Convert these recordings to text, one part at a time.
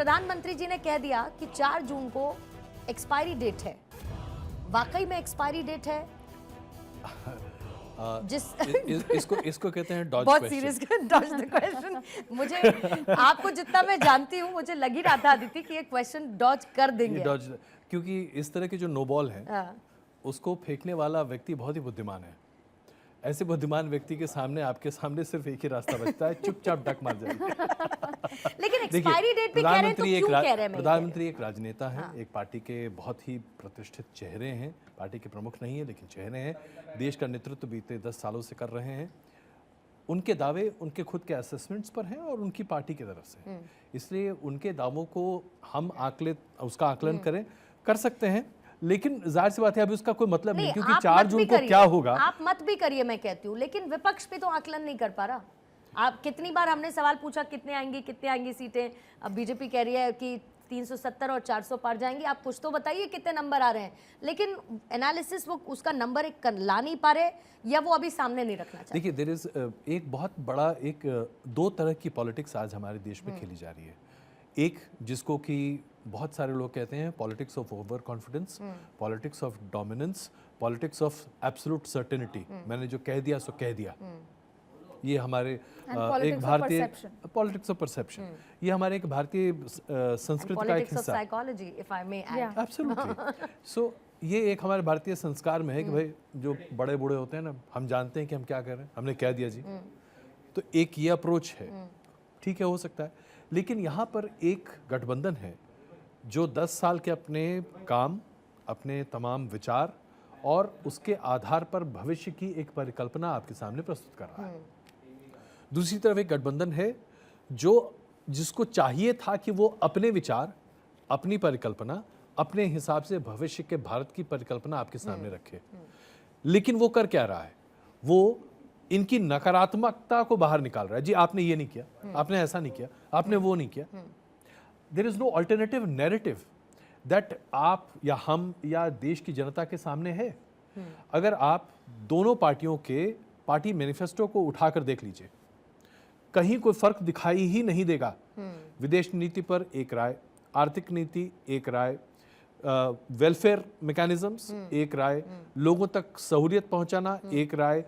प्रधानमंत्री जी ने कह दिया कि 4 जून को एक्सपायरी डेट है, वाकई में एक्सपायरी डेट है? इसको कहते हैं डॉज बहुत question. Serious dodge the question. मुझे आपको जितना मैं जानती हूँ, मुझे लग ही रहा था अदिति कि ये क्वेश्चन डॉज कर देंगे। डॉज, क्योंकि इस तरह के जो नो बॉल है हाँ। उसको फेंकने वाला व्यक्ति बहुत ही बुद्धिमान है। ऐसे बुद्धिमान व्यक्ति के सामने आपके सामने सिर्फ एक ही रास्ता बचता है, चुपचाप डक मार जाइए। लेकिन एक्सपायरी डेट पे कह रहे हैं तो क्यों कह रहे हैं? प्रधानमंत्री एक राजनेता है, एक पार्टी के बहुत ही प्रतिष्ठित चेहरे हैं, पार्टी के प्रमुख नहीं है लेकिन चेहरे हैं, देश का नेतृत्व बीते 10 सालों से कर रहे हैं। उनके दावे उनके खुद के असेसमेंट्स पर हैं और उनकी पार्टी की तरफ से, इसलिए उनके दावों को हम उसका आकलन कर सकते हैं, लेकिन जाहिर सी बात है अभी उसका कोई मतलब नहीं, क्योंकि 4 जून को क्या होगा। आप मत भी करिए, मैं कहती हूँ, लेकिन विपक्ष भी तो आकलन नहीं कर पा रहा। आप कितनी बार हमने सवाल पूछा कितने आएंगी सीटें, अब बीजेपी कह रही है कि 370 और 400 पार जाएंगी, आप कुछ तो बताइए कितने नंबर आ रहे हैं, लेकिन एनालिसिस वो उसका नंबर एक ला नहीं पा रहे, या वो अभी सामने नहीं रखना चाहते। देखिए, देयर इज एक बहुत बड़ा दो तरह की पॉलिटिक्स आज हमारे देश में खेली जा रही है। एक जिसको कि बहुत सारे लोग कहते हैं politics of over confidence, politics of dominance, politics of absolute certainty, मैंने जो कह दिया सो कह दिया। ये हमारे एक भारतीय पॉलिटिक्स ऑफ परसेप्शन, ये हमारे एक भारतीय संस्कृति का एक हिस्सा है। एब्सोल्युटली। सो ये एक हमारे भारतीय संस्कार में है कि भाई जो बड़े बूढ़े होते हैं ना, हम जानते हैं कि हम क्या कर रहे हैं, हमने कह दिया जी। तो एक ये अप्रोच है, ठीक है, हो सकता है, लेकिन यहाँ पर एक गठबंधन है जो 10 साल के अपने काम, अपने तमाम विचार और उसके आधार पर भविष्य की एक परिकल्पना आपके सामने प्रस्तुत कर रहा है। दूसरी तरफ एक गठबंधन है जिसको चाहिए था कि वो अपने विचार, अपनी परिकल्पना, अपने हिसाब से भविष्य के भारत की परिकल्पना आपके सामने रखे, लेकिन वो कर क्या रहा है? वो इनकी नकारात्मकता को बाहर निकाल रहा है। जी आपने ये नहीं किया, आपने ऐसा नहीं किया, आपने वो नहीं किया। There is no alternative narrative that आप या हम या देश की जनता के सामने है। अगर आप दोनों पार्टियों के पार्टी मैनिफेस्टो को उठाकर देख लीजिए, कहीं कोई फर्क दिखाई ही नहीं देगा। विदेश नीति पर एक राय, आर्थिक नीति एक राय, वेलफेयर मैकेनिज्म्स एक राय, लोगों तक सहूलियत पहुंचाना एक राय,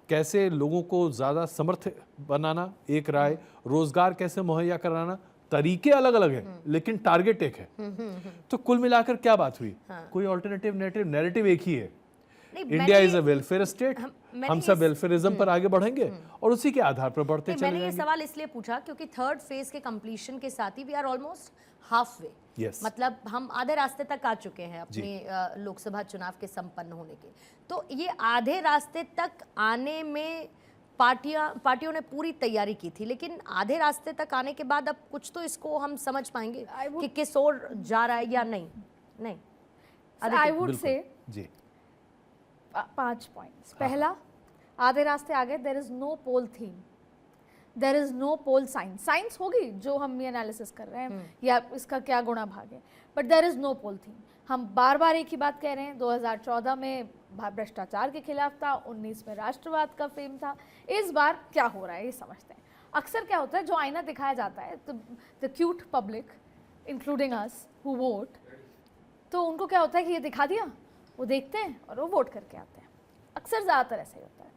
कैसे लोगों को ज़्यादा समर्थ बनाना एक राय, रोजगार कैसे मुहैया कराना, तरीके अलग अलग हैं लेकिन टारगेट एक है। तो कुल मिलाकर क्या बात हुई? कोई ऑल्टरनेटिव नैरेटिव एक ही है। India is a welfare state, हम सब वेलफेयरिज्म पर आगे बढ़ेंगे और उसी के आधार पर बढ़ते चले जाएंगे। मैंने ये सवाल इसलिए पूछा क्योंकि 3rd फेज के कंप्लीशन के साथ ही we are almost halfway, मतलब हम आधे रास्ते तक आ चुके हैं अपने लोकसभा चुनाव के संपन्न होने के। तो ये आधे रास्ते तक आने में पार्टियों ने पूरी तैयारी की थी, लेकिन आधे रास्ते तक आने के बाद अब कुछ तो इसको हम समझ पाएंगे कि किस ओर जा रहा है या नहीं। I would say ji 5 points. पहला, आधे रास्ते आगे, there is no poll theme, there is no poll science होगी जो हम ये एनालिसिस कर रहे हैं या इसका क्या गुणा भाग है, but there is no poll theme. हम बार बार एक ही बात कह रहे हैं, 2014 में भ्रष्टाचार के खिलाफ था, 19 में राष्ट्रवाद का फेम था, इस बार क्या हो रहा है ये समझते हैं। अक्सर क्या होता है, जो आईना दिखाया जाता है, तो the cute public including us who vote, तो उनको क्या होता है कि ये दिखा दिया, वो देखते हैं और वो वोट करके आते हैं। अक्सर ज़्यादातर ऐसा ही होता है।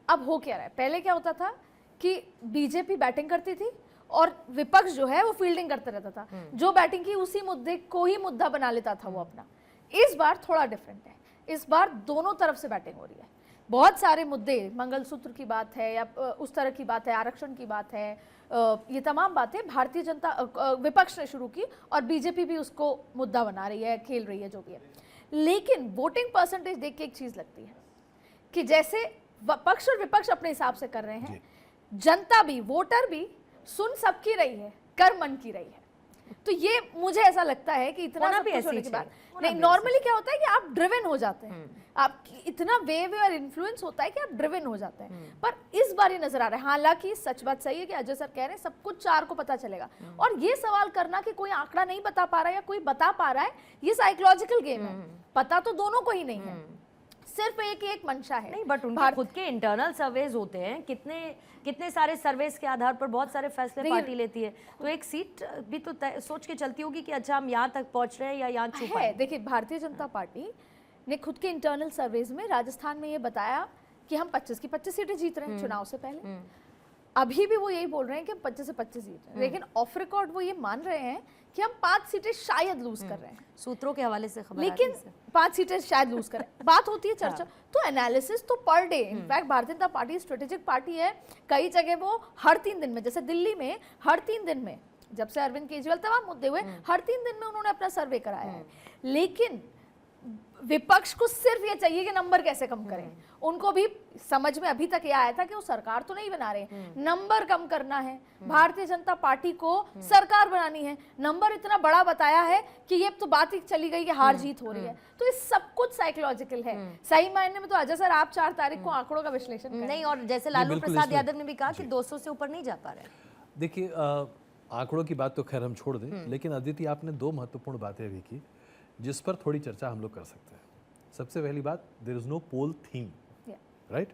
अब हो क्या रहा है, पहले क्या होता था कि बीजेपी बैटिंग करती थी और विपक्ष जो है वो फील्डिंग करते रहता था, जो बैटिंग की उसी मुद्दे को ही मुद्दा बना लेता था वो अपना। इस बार थोड़ा डिफरेंट है, इस बार दोनों तरफ से बैटिंग हो रही है। बहुत सारे मुद्दे, मंगलसूत्र की बात है या उस तरह की बात है, आरक्षण की बात है, ये तमाम बातें भारतीय जनता विपक्ष ने शुरू की और बीजेपी भी उसको मुद्दा बना रही है, खेल रही है, जो भी है। लेकिन वोटिंग परसेंटेज देख के एक चीज लगती है कि जैसे पक्ष और विपक्ष अपने हिसाब से कर रहे हैं, जनता भी, वोटर भी सुन सबकी रही है, कर मन की रही है। तो ये मुझे ऐसा लगता है कि इतना सब कुछ होने के बाद नहीं, नॉर्मली क्या होता है कि आप ड्रिवन हो जाते हैं, आप इतना वेव और इन्फ्लुएंस होता है कि आप ड्रिवन हो जाते हैं। पर इस बार ये नजर आ रहा है, हालांकि सच बात सही है कि अजय सर कह रहे हैं सब कुछ 4 को पता चलेगा, और ये सवाल करना कि कोई आंकड़ा नहीं बता पा रहा है या कोई बता पा रहा है, ये साइकोलॉजिकल गेम है, पता तो दोनों को ही नहीं है। सिर्फ एक मंशा है। नहीं, बट उनके खुद के इंटरनल सर्वेज होते हैं, कितने सारे सर्वेस के आधार पर बहुत सारे फैसले पार्टी लेती है, तो एक सीट भी तो सोच के चलती होगी कि अच्छा हम यहाँ तक पहुँच रहे हैं या यहाँ चुप है। देखिए, भारतीय जनता पार्टी ने खुद के इंटरनल सर्वेज में राजस्थान में ये बताया कि हम 25 की 25 सीटें जीत रहे हैं चुनाव से पहले। अभी भी वो यही बोल रहे हैं कि हम 25 से 25 जीत रहे हैं, लेकिन ऑफ रिकॉर्ड वो ये मान रहे हैं कि हम 5 सीटें शायद लूज कर रहे हैं, सूत्रों के हवाले से खबर, लेकिन 5 सीटें शायद लूज करें। बात होती है चर्चा, तो एनालिसिस तो per day. In fact Bharatiya Janata party strategic party है, कई जगह वो हर 3 दिन में, जैसे दिल्ली में हर 3 दिन में, जब से अरविंद केजरीवाल तमाम मुद्दे हुए, हर 3 दिन में उन्होंने अपना सर्वे कराया है। लेकिन विपक्ष को सिर्फ ये चाहिए कि नंबर कैसे कम करें। उनको भी समझ में अभी तक ये आया था कि वो सरकार तो नहीं बना रहे, नंबर कम करना है, भारतीय जनता पार्टी को सरकार बनानी है। नंबर इतना बड़ा बताया है कि ये तो बात ही चली गई कि हार जीत हो रही है, तो ये सब कुछ साइकोलॉजिकल है। सही मायने में तो अजय सर आप 4 तारीख को आंकड़ों का विश्लेषण करें। नहीं, और जैसे लालू प्रसाद यादव ने भी कहा कि 200 से ऊपर नहीं जा पा रहे। देखिए, आंकड़ों की बात तो खैर हम छोड़ दें, लेकिन अदिति आपने 2 महत्वपूर्ण बातें भी की जिस पर थोड़ी चर्चा हम लोग कर सकते हैं। सबसे पहली बात, there is no poll theme, right.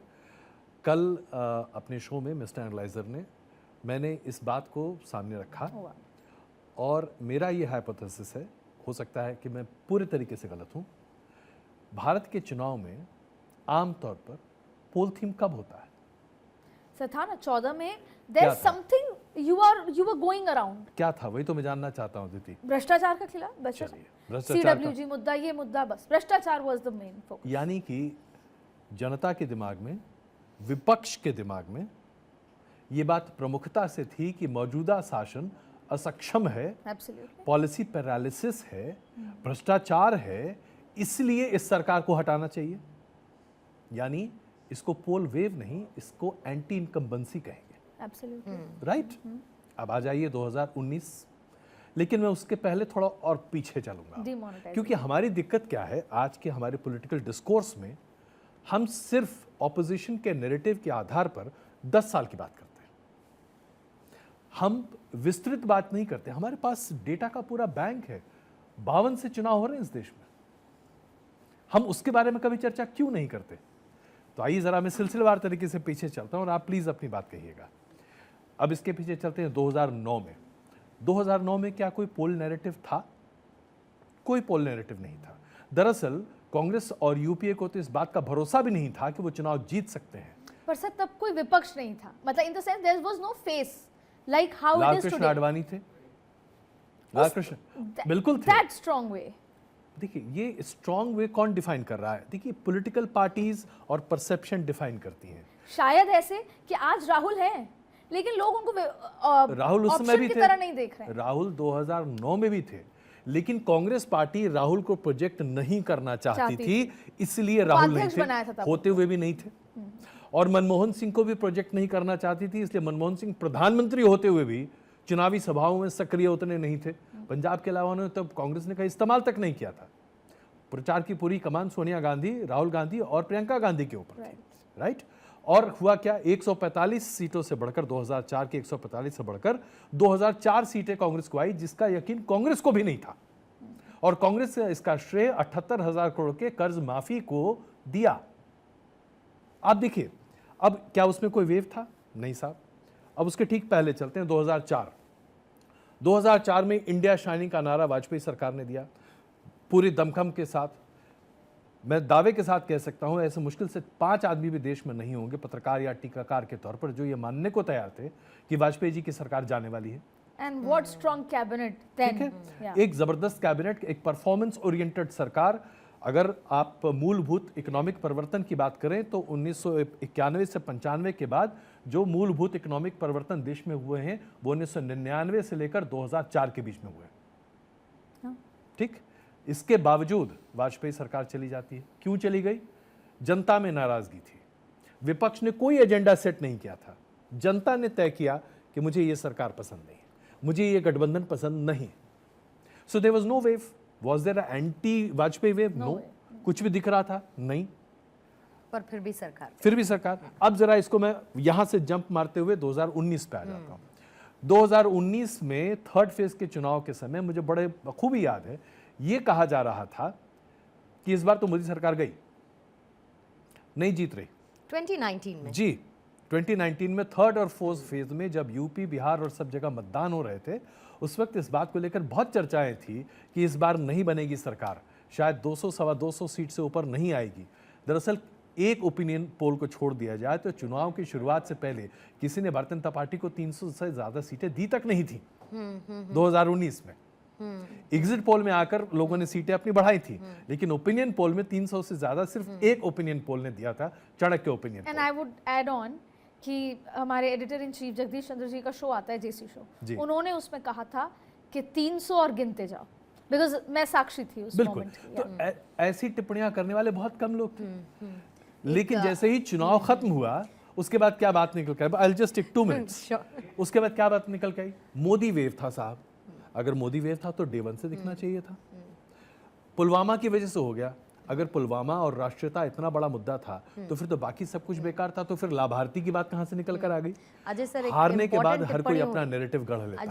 कल अपने शो में मिस्टर एनालाइजर ने, मैंने इस बात को सामने रखा और मेरा ये हाइपोथेसिस है, हो सकता है कि मैं पूरे तरीके से गलत हूँ। भारत के चुनाव में आमतौर पर पोल थीम कब होता है? सर था ना 14 में, there something you were going around. क्या था, वही तो मैं जानना चाहता हूँ दीदी। भ्रष्टाचार का खिलाफ, CWG मुद्दा, ये मुद्दा, बस भ्रष्टाचार वाज द मेन फोकस। यानी कि जनता के दिमाग में, विपक्ष के दिमाग में ये बात प्रमुखता से थी कि मौजूदा शासन असक्षम है, पॉलिसी पैरालिसिस है, भ्रष्टाचार है, इसलिए इस सरकार को हटाना चाहिए। यानी इसको पोल वेव नहीं, इसको एंटी इनकम्बेंसी कहेंगे, राइट। अब आ जाइए 2019, लेकिन मैं उसके पहले थोड़ा और पीछे चलूंगा, क्योंकि हमारी दिक्कत क्या है आज के हमारे पॉलिटिकल डिस्कोर्स में, हम सिर्फ ऑपोजिशन के नैरेटिव के आधार पर 10 साल की बात करते हैं, हम विस्तृत बात नहीं करते। हमारे पास डेटा का पूरा बैंक है, 52 से चुनाव हो रहे हैं इस देश में, हम उसके बारे में कभी चर्चा क्यों नहीं करते? तो आइए जरा मैं सिलसिलेवार तरीके से पीछे चलता हूं और आप प्लीज अपनी बात कहिएगा। अब इसके पीछे चलते हैं 2009 में। 2009 में क्या कोई पोल नैरेटिव था? कोई पोल नैरेटिव नहीं था। दरअसल कांग्रेस और यूपीए को तो इस बात का भरोसा भी नहीं था कि वो चुनाव जीत सकते हैं। पर सर तब कोई विपक्ष नहीं था, मतलब in the sense there was no face like how it is today. Lal Krishna Advani थे, लालकृष्ण बिल्कुल थे। That strong way. देखिए, ये स्ट्रांग वे कौन डिफाइन कर रहा है? देखिए, पॉलिटिकल पार्टीज और परसेप्शन डिफाइन करती हैं। शायद ऐसे कि आज राहुल है, लेकिन लोग उनको राहुल उस समय भी थे, तरह नहीं देख रहे हैं। राहुल 2009 में भी थे, लेकिन कांग्रेस पार्टी राहुल को प्रोजेक्ट नहीं करना चाहती थी, इसलिए राहुल नहीं थे, होते हुए भी नहीं थे। और मनमोहन सिंह को भी प्रोजेक्ट नहीं करना चाहती थी, इसलिए मनमोहन सिंह प्रधानमंत्री होते हुए भी चुनावी सभाओं में सक्रिय उतने नहीं थे। पंजाब के अलावा उन्होंने तब कांग्रेस ने का इस्तेमाल तक नहीं किया था। प्रचार की पूरी कमान सोनिया गांधी, राहुल गांधी और प्रियंका गांधी के ऊपर थी, राइट। और हुआ क्या, 145 सीटों से बढ़कर 2004 के 145 से बढ़कर 2004 सीटें कांग्रेस को आई, जिसका यकीन कांग्रेस को भी नहीं था। और कांग्रेस ने इसका श्रेय 78,000 करोड़ के कर्ज माफी को दिया। आप देखिए, अब क्या उसमें कोई वेव था? नहीं साहब। अब उसके ठीक पहले चलते हैं 2004 में इंडिया शाइनिंग का नारा वाजपेयी सरकार ने दिया पूरी दमखम के साथ। मैं दावे के साथ कह सकता हूं, ऐसे मुश्किल से 5 आदमी भी देश में नहीं होंगे, पत्रकार या टीकाकार के तौर पर, जो ये मानने को तैयार थे कि वाजपेयी जी की सरकार जाने वाली है। And what strong cabinet then? Yeah. एक जबरदस्त कैबिनेट, एक परफॉर्मेंस ओरिएंटेड सरकार। अगर आप मूलभूत इकोनॉमिक परिवर्तन की बात करें तो 1991 से 95 के बाद जो मूलभूत इकोनॉमिक परिवर्तन देश में हुए हैं वो 1999 से लेकर 2004 के बीच में हुए। ठीक, इसके बावजूद वाजपेयी सरकार चली जाती है। क्यों चली गई? जनता में नाराजगी थी, विपक्ष ने कोई एजेंडा सेट नहीं किया था, जनता ने तय किया कि मुझे ये सरकार पसंद नहीं, मुझे ये गठबंधन पसंद नहीं। So there was no wave. Was there a anti Vajpayee wave? No. कुछ भी दिख रहा था? नहीं। पर फिर भी सरकार। अब जरा इसको मैं यहां से जंप मारते हुए 2019 पे आ जाता हूं। 2019 में थर्ड फेज के चुनाव के समय मुझे बड़े बखूबी याद है, ये कहा जा रहा था कि इस बार तो मोदी सरकार गई, नहीं जीत रही 2019 में। जी 2019 में थर्ड और फोर्थ फेज में जब यूपी बिहार और सब जगह मतदान हो रहे थे, उस वक्त इस बात को लेकर बहुत चर्चाएं थी कि इस बार नहीं बनेगी सरकार, शायद 200 सवा 200 सीट से ऊपर नहीं आएगी। दरअसल एक ओपिनियन पोल को छोड़ दिया जाए तो चुनाव की शुरुआत से पहले किसी ने भारतीय जनता पार्टी को 300 से ज्यादा सीटें दी तक नहीं थी 2019 में। एग्जिट पोल में आकर लोगों ने सीटें अपनी बढ़ाई थी, लेकिन ओपिनियन पोल में 300 से ज्यादा सिर्फ एक ओपिनियन पोल ने दिया था, Chanakya opinion. And I would add on कि हमारे editor in chief Jagdish Chandra ji का शो आता है जेसी शो, उन्होंने उसमें कहा था कि 300 और गिनते जाओ, बिकॉज मैं साक्षी थी उस बिल्कुल। मोमेंट की। तो ऐसी टिप्पणियां करने वाले बहुत कम लोग थे, लेकिन जैसे ही चुनाव खत्म हुआ उसके बाद क्या बात निकल कर आई जस्ट टेक 2 मिनट्स, उसके बाद क्या बात निकल के आई? मोदी वेव था साहब। अगर मोदी वेव था तो डे 1 से दिखना चाहिए था। पुलवामा की वजह से हो गया। अगर पुलवामा और राष्ट्रीयता इतना बड़ा मुद्दा था तो फिर तो बाकी सब कुछ बेकार था। तो फिर लाभार्थी की बात कहां से निकल कर आ गई? अजय सर, हारने के बाद हर कोई अपना नैरेटिव गढ़ लेता है।